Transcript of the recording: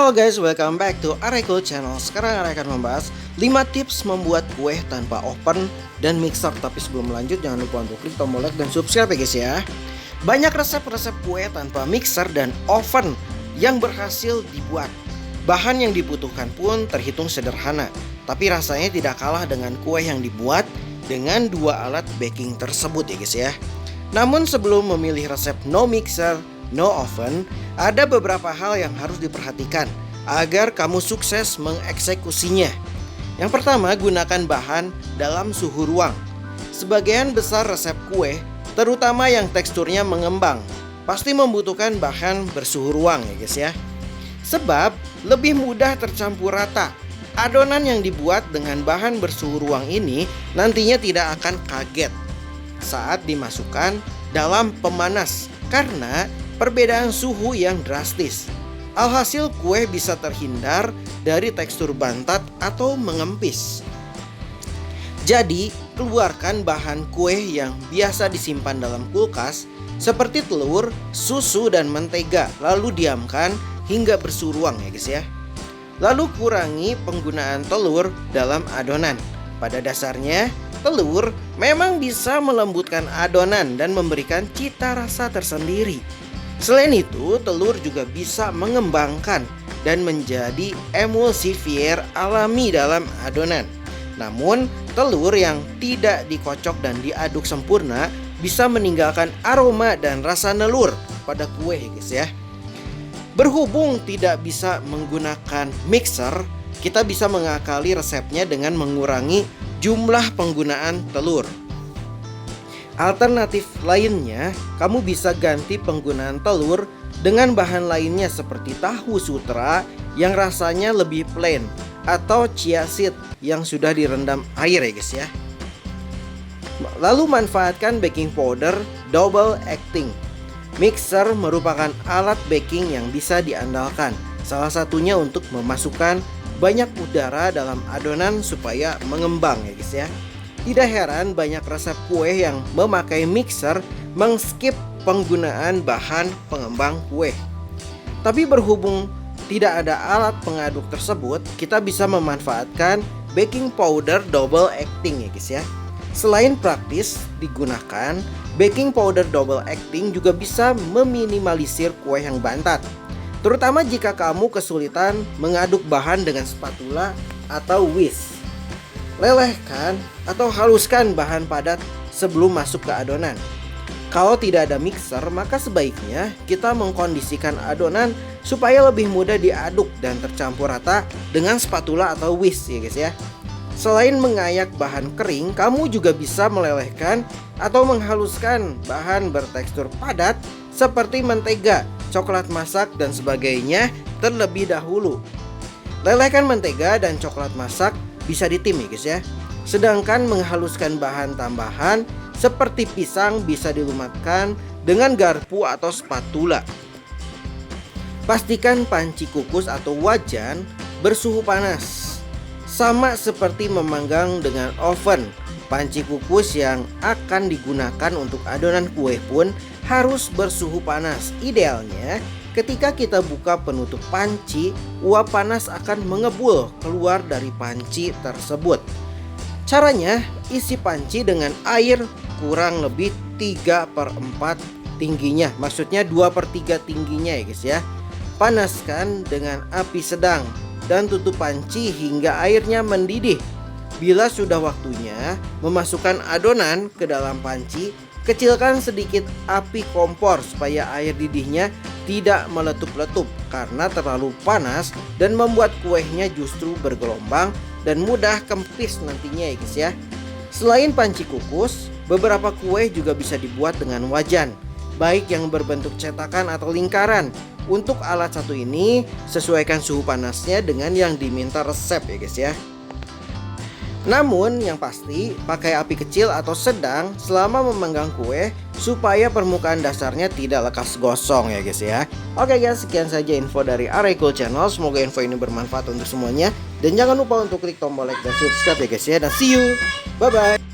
Halo guys, welcome back to Areco Channel. Sekarang Are akan membahas 5 tips membuat kue tanpa oven dan mixer. Tapi sebelum lanjut, jangan lupa untuk klik tombol like dan subscribe ya guys ya. Banyak resep-resep kue tanpa mixer dan oven yang berhasil dibuat. Bahan yang dibutuhkan pun terhitung sederhana, tapi rasanya tidak kalah dengan kue yang dibuat dengan dua alat baking tersebut ya guys ya. Namun sebelum memilih resep no mixer, no oven, ada beberapa hal yang harus diperhatikan agar kamu sukses mengeksekusinya. Yang pertama, gunakan bahan dalam suhu ruang. Sebagian besar resep kue, terutama yang teksturnya mengembang, pasti membutuhkan bahan bersuhu ruang ya guys ya. Sebab lebih mudah tercampur rata. Adonan yang dibuat dengan bahan bersuhu ruang ini nantinya tidak akan kaget saat dimasukkan dalam pemanas karena perbedaan suhu yang drastis. Alhasil kue bisa terhindar dari tekstur bantat atau mengempis. Jadi, keluarkan bahan kue yang biasa disimpan dalam kulkas seperti telur, susu, dan mentega, lalu diamkan hingga bersuhu ruang ya guys ya. Lalu kurangi penggunaan telur dalam adonan. Pada dasarnya, telur memang bisa melembutkan adonan dan memberikan cita rasa tersendiri. Selain itu, telur juga bisa mengembangkan dan menjadi emulsifier alami dalam adonan. Namun, telur yang tidak dikocok dan diaduk sempurna bisa meninggalkan aroma dan rasa nelur pada kue guys ya. Berhubung tidak bisa menggunakan mixer, kita bisa mengakali resepnya dengan mengurangi jumlah penggunaan telur. Alternatif lainnya, kamu bisa ganti penggunaan telur dengan bahan lainnya seperti tahu sutra yang rasanya lebih plain atau chia seed yang sudah direndam air ya guys ya. Lalu manfaatkan baking powder double acting. Mixer merupakan alat baking yang bisa diandalkan. Salah satunya untuk memasukkan banyak udara dalam adonan supaya mengembang ya guys ya. Tidak heran banyak resep kue yang memakai mixer mengskip penggunaan bahan pengembang kue. Tapi berhubung tidak ada alat pengaduk tersebut, kita bisa memanfaatkan baking powder double acting ya guys ya. Selain praktis digunakan, baking powder double acting juga bisa meminimalisir kue yang bantat. Terutama jika kamu kesulitan mengaduk bahan dengan spatula atau whisk. Lelehkan atau haluskan bahan padat sebelum masuk ke adonan. Kalau tidak ada mixer, maka sebaiknya kita mengkondisikan adonan supaya lebih mudah diaduk dan tercampur rata dengan spatula atau whisk ya guys ya. Selain mengayak bahan kering, kamu juga bisa melelehkan atau menghaluskan bahan bertekstur padat seperti mentega, coklat masak, dan sebagainya terlebih dahulu. Lelehkan mentega dan coklat masak bisa ditim ya guys ya. Sedangkan menghaluskan bahan tambahan seperti pisang bisa dilumatkan dengan garpu atau spatula. Pastikan panci kukus atau wajan bersuhu panas. Sama seperti memanggang dengan oven, panci kukus yang akan digunakan untuk adonan kue pun harus bersuhu panas. Idealnya ketika kita buka penutup panci, uap panas akan mengebul keluar dari panci tersebut. Caranya, isi panci dengan air kurang lebih 3/4 tingginya. Maksudnya 2/3 tingginya ya guys ya. Panaskan dengan api sedang dan tutup panci hingga airnya mendidih. Bila sudah waktunya memasukkan adonan ke dalam panci, kecilkan sedikit api kompor supaya air didihnya tidak meletup-letup karena terlalu panas dan membuat kuehnya justru bergelombang dan mudah kempis nantinya ya guys ya. Selain panci kukus, beberapa kue juga bisa dibuat dengan wajan, baik yang berbentuk cetakan atau lingkaran. Untuk alat satu ini, sesuaikan suhu panasnya dengan yang diminta resep ya guys ya. Namun yang pasti pakai api kecil atau sedang selama memanggang kue supaya permukaan dasarnya tidak lekas gosong ya guys ya. Oke guys, sekian saja info dari Areco Channel. Semoga info ini bermanfaat untuk semuanya. Dan jangan lupa untuk klik tombol like dan subscribe ya guys ya. Dan see you, bye bye.